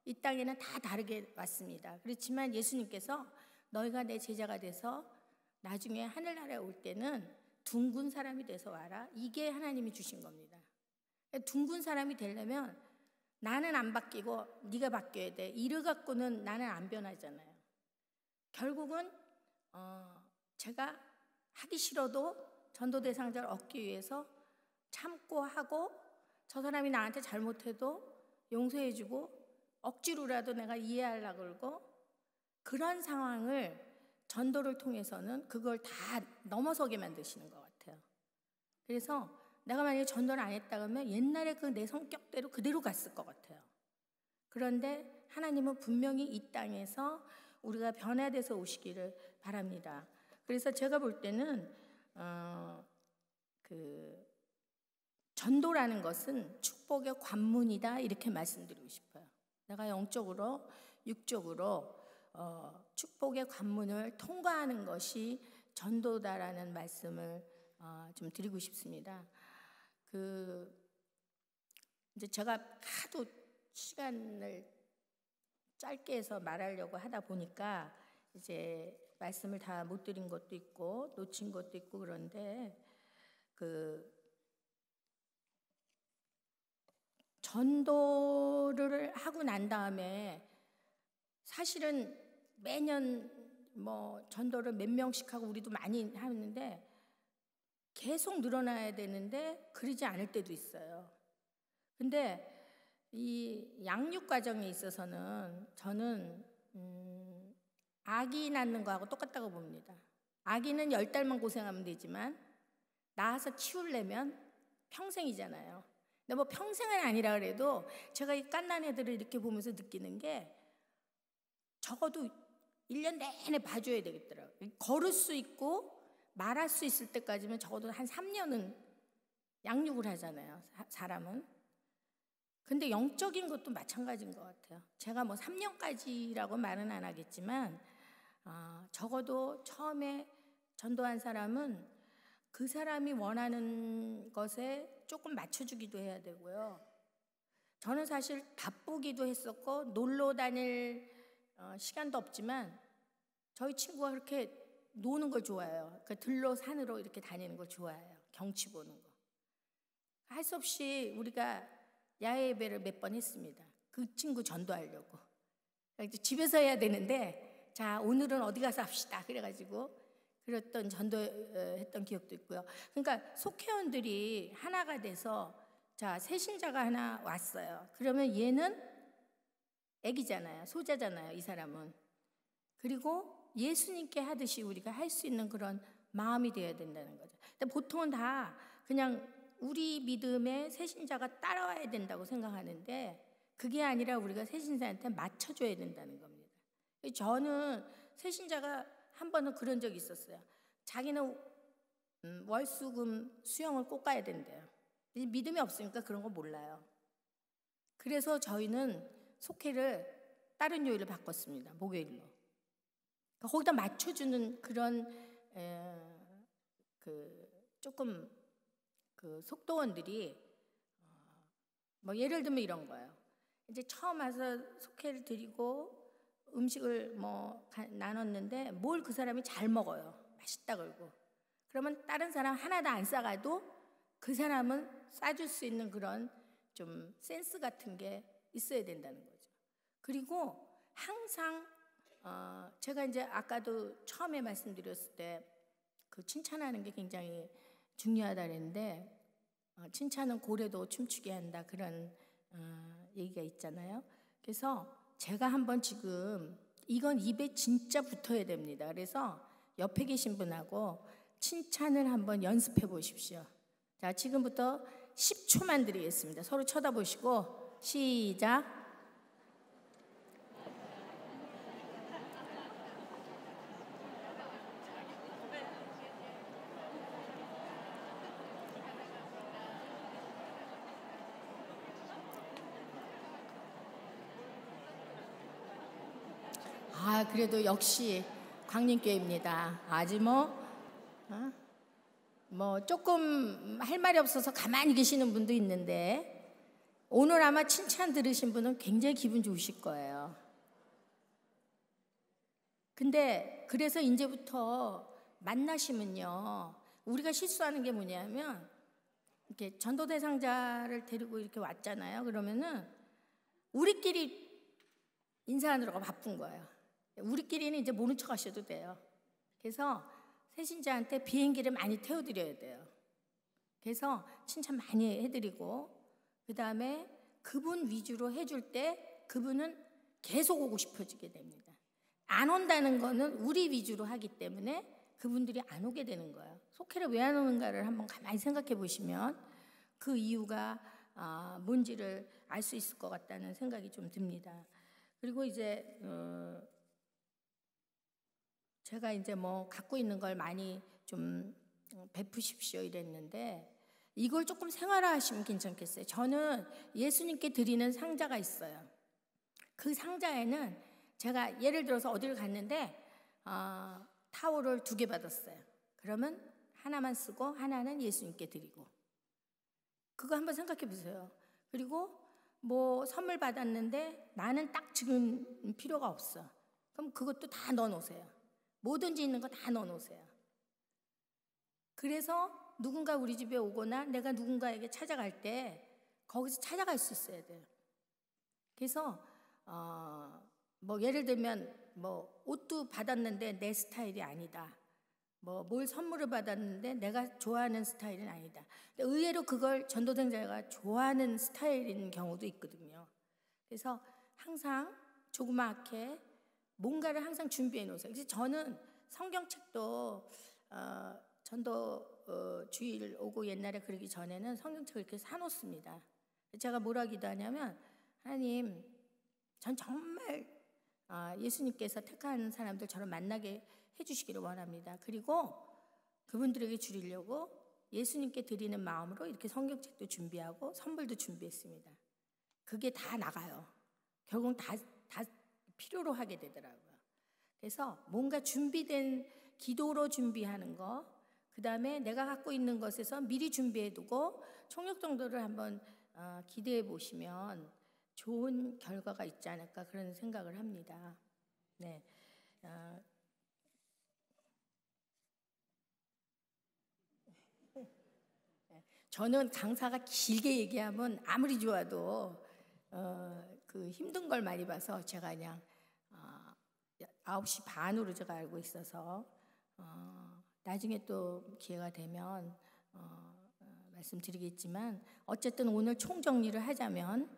이 땅에는 다 다르게 왔습니다. 그렇지만 예수님께서 너희가 내 제자가 돼서 나중에 하늘나라에 올 때는 둥근 사람이 돼서 와라, 이게 하나님이 주신 겁니다. 둥근 사람이 되려면 나는 안 바뀌고 네가 바뀌어야 돼. 이를 갖고는 나는 안 변하잖아요. 결국은 제가 하기 싫어도 전도 대상자를 얻기 위해서 참고 하고, 저 사람이 나한테 잘못해도 용서해주고 억지로라도 내가 이해하려고 그러고, 그런 상황을 전도를 통해서는 그걸 다 넘어서게 만드시는 것 같아요. 그래서 내가 만약에 전도를 안 했다 그러면 옛날에 그 내 성격대로 그대로 갔을 것 같아요. 그런데 하나님은 분명히 이 땅에서 우리가 변화돼서 오시기를 바랍니다. 그래서 제가 볼 때는 전도라는 것은 축복의 관문이다, 이렇게 말씀드리고 싶어요. 내가 영적으로, 육적으로 축복의 관문을 통과하는 것이 전도다라는 말씀을 좀 드리고 싶습니다. 이제 제가 하도 시간을 짧게 해서 말하려고 하다 보니까 이제 말씀을 다 못 드린 것도 있고 놓친 것도 있고, 그런데 전도를 하고 난 다음에 사실은 매년 전도를 몇 명씩 하고 우리도 많이 하는데 계속 늘어나야 되는데 그러지 않을 때도 있어요. 근데 이 양육 과정에 있어서는 저는 아기 낳는 거하고 똑같다고 봅니다. 아기는 10달만 고생하면 되지만 낳아서 키우려면 평생이잖아요. 근데 평생은 아니라 그래도 제가 이 갓난 애들을 이렇게 보면서 느끼는 게 적어도 1년 내내 봐줘야 되겠더라고요. 걸을 수 있고 말할 수 있을 때까지면 적어도 한 3년은 양육을 하잖아요, 사람은. 근데 영적인 것도 마찬가지인 것 같아요. 제가 3년까지라고 말은 안 하겠지만 적어도 처음에 전도한 사람은 그 사람이 원하는 것에 조금 맞춰주기도 해야 되고요. 저는 사실 바쁘기도 했었고 놀러 다닐 시간도 없지만 저희 친구가 그렇게 노는 걸 좋아해요. 들로 산으로 이렇게 다니는 걸 좋아해요. 경치 보는 거. 할 수 없이 우리가 야외 예배를 몇 번 했습니다. 그 친구 전도하려고. 집에서 해야 되는데 자, 오늘은 어디 가서 합시다, 그래가지고 그랬던 전도했던 기억도 있고요. 그러니까 속회원들이 하나가 돼서, 자, 새신자가 하나 왔어요. 그러면 얘는 애기잖아요, 소자잖아요, 이 사람은. 그리고 예수님께 하듯이 우리가 할 수 있는 그런 마음이 되어야 된다는 거죠. 근데 보통은 다 그냥 우리 믿음에 새신자가 따라와야 된다고 생각하는데 그게 아니라 우리가 새신자한테 맞춰줘야 된다는 겁니다. 저는 새신자가 한 번은 그런 적이 있었어요. 자기는 월수금 수영을 꼭 가야 된대요. 믿음이 없으니까 그런 거 몰라요. 그래서 저희는 속회를 다른 요일을 바꿨습니다. 목요일로. 거기다 맞춰주는 그런 조금 속도원들이 뭐 예를 들면 이런 거예요. 이제 처음 와서 속회를 드리고 음식을 뭐 나눴는데 뭘 그 사람이 잘 먹어요. 맛있다 그러고. 그러면 다른 사람 하나도 안 싸가도 그 사람은 싸줄 수 있는 그런 좀 센스 같은 게 있어야 된다는 거죠. 그리고 항상 제가 이제 아까도 처음에 말씀드렸을 때 그 칭찬하는 게 굉장히 중요하다 그랬는데 칭찬은 고래도 춤추게 한다 그런 얘기가 있잖아요. 그래서 제가 한번 지금 이건 입에 진짜 붙어야 됩니다. 그래서 옆에 계신 분하고 칭찬을 한번 연습해 보십시오. 자, 지금부터 10초만 드리겠습니다. 서로 쳐다보시고 시작. 그래도 역시 광림교회입니다. 아직 뭐 조금 할 말이 없어서 가만히 계시는 분도 있는데 오늘 아마 칭찬 들으신 분은 굉장히 기분 좋으실 거예요. 근데 그래서 이제부터 만나시면요, 우리가 실수하는 게 뭐냐면 이렇게 전도 대상자를 데리고 이렇게 왔잖아요. 그러면은 우리끼리 인사하느라고 바쁜 거예요. 우리끼리는 이제 모른 척 하셔도 돼요. 그래서 새신자한테 비행기를 많이 태워드려야 돼요. 그래서 칭찬 많이 해드리고 그 다음에 그분 위주로 해줄 때 그분은 계속 오고 싶어지게 됩니다. 안 온다는 거는 우리 위주로 하기 때문에 그분들이 안 오게 되는 거예요. 속회를 왜 안 오는가를 한번 가만히 생각해 보시면 그 이유가 뭔지를 알 수 있을 것 같다는 생각이 좀 듭니다. 그리고 이제 제가 이제 뭐 갖고 있는 걸 많이 좀 베푸십시오 이랬는데 이걸 조금 생활화하시면 괜찮겠어요. 저는 예수님께 드리는 상자가 있어요. 그 상자에는 제가 예를 들어서 어디를 갔는데 타월을 2개 받았어요. 그러면 하나만 쓰고 하나는 예수님께 드리고 그거 한번 생각해 보세요. 그리고 뭐 선물 받았는데 나는 딱 지금 필요가 없어. 그럼 그것도 다 넣어놓으세요. 뭐든지 있는 거 다 넣어놓으세요. 그래서 누군가 우리 집에 오거나 내가 누군가에게 찾아갈 때 거기서 찾아갈 수 있어야 돼요. 그래서 뭐 예를 들면 뭐 옷도 받았는데 내 스타일이 아니다. 뭘 선물을 받았는데 내가 좋아하는 스타일은 아니다. 근데 의외로 그걸 전도생자가 좋아하는 스타일인 경우도 있거든요. 그래서 항상 조그맣게 뭔가를 항상 준비해 놓으세요. 그래서 저는 성경책도 전도 주일 오고 옛날에 그러기 전에는 성경책을 이렇게 사놓습니다. 제가 뭐라 기도하냐면 하나님, 전 정말 예수님께서 택한 사람들 저를 만나게 해주시기를 원합니다. 그리고 그분들에게 주리려고 예수님께 드리는 마음으로 이렇게 성경책도 준비하고 선물도 준비했습니다. 그게 다 나가요. 결국은 다 필요로 하게 되더라고요. 그래서 뭔가 준비된 기도로 준비하는 거, 그 다음에 내가 갖고 있는 것에서 미리 준비해두고 총력 정도를 한번 기대해 보시면 좋은 결과가 있지 않을까 그런 생각을 합니다. 네. 저는 강사가 길게 얘기하면 아무리 좋아도 그 힘든 걸 많이 봐서 제가 그냥 9시 반으로 제가 알고 있어서 나중에 또 기회가 되면 말씀드리겠지만 어쨌든 오늘 총정리를 하자면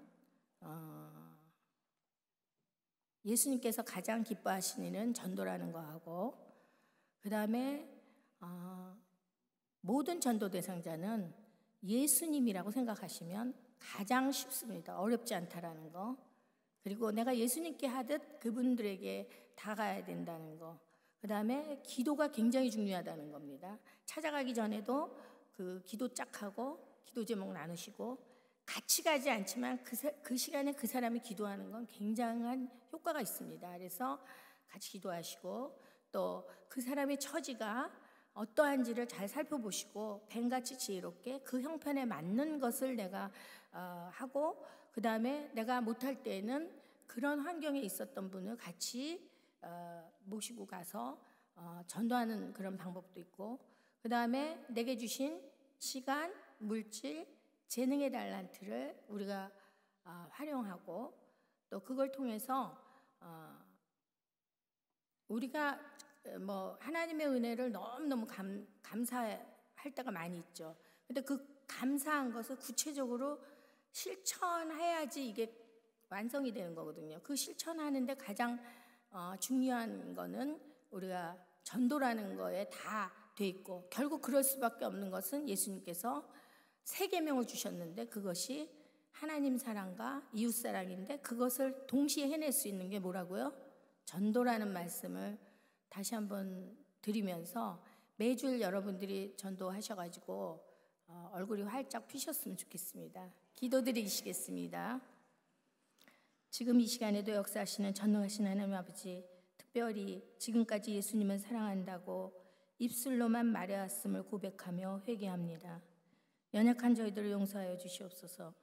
예수님께서 가장 기뻐하시는 일은 전도라는 거하고 그 다음에 모든 전도 대상자는 예수님이라고 생각하시면 가장 쉽습니다. 어렵지 않다라는 거. 그리고 내가 예수님께 하듯 그분들에게 다가야 된다는 거. 그 다음에 기도가 굉장히 중요하다는 겁니다. 찾아가기 전에도 그 기도 짝하고 기도 제목 나누시고 같이 가지 않지만 그 시간에 그 사람이 기도하는 건 굉장한 효과가 있습니다. 그래서 같이 기도하시고 또 그 사람의 처지가 어떠한지를 잘 살펴보시고 뱀같이 지혜롭게 그 형편에 맞는 것을 내가 하고, 그 다음에 내가 못할 때에는 그런 환경에 있었던 분을 같이 모시고 가서 전도하는 그런 방법도 있고, 그 다음에 내게 주신 시간, 물질, 재능의 달란트를 우리가 활용하고, 또 그걸 통해서 우리가 하나님의 은혜를 너무너무 감사할 때가 많이 있죠. 근데 그 감사한 것을 구체적으로 실천해야지 이게 완성이 되는 거거든요. 그 실천하는데 가장 중요한 거는 우리가 전도라는 거에 다 돼 있고, 결국 그럴 수밖에 없는 것은 예수님께서 세 계명을 주셨는데 그것이 하나님 사랑과 이웃 사랑인데, 그것을 동시에 해낼 수 있는 게 뭐라고요? 전도라는 말씀을 다시 한번 드리면서 매주 여러분들이 전도하셔가지고 얼굴이 활짝 피셨으면 좋겠습니다. 기도드리시겠습니다. 지금 이 시간에도 역사하시는 전능하신 하나님 아버지, 특별히 지금까지 예수님을 사랑한다고 입술로만 말해왔음을 고백하며 회개합니다. 연약한 저희들을 용서하여 주시옵소서.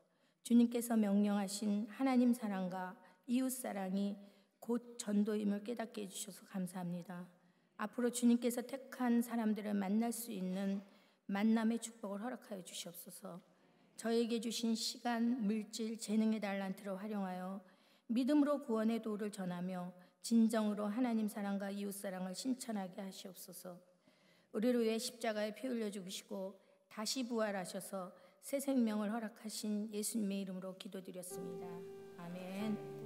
주님께서 명령하신 하나님 사랑과 이웃 사랑이 곧 전도임을 깨닫게 해주셔서 감사합니다. 앞으로 주님께서 택한 사람들을 만날 수 있는 만남의 축복을 허락하여 주시옵소서. 저에게 주신 시간, 물질, 재능의 달란트를 활용하여 믿음으로 구원의 도를 전하며 진정으로 하나님 사랑과 이웃 사랑을 실천하게 하시옵소서. 우리를 위해 십자가에 피 흘려 죽으시고 다시 부활하셔서 새 생명을 허락하신 예수님의 이름으로 기도드렸습니다. 아멘.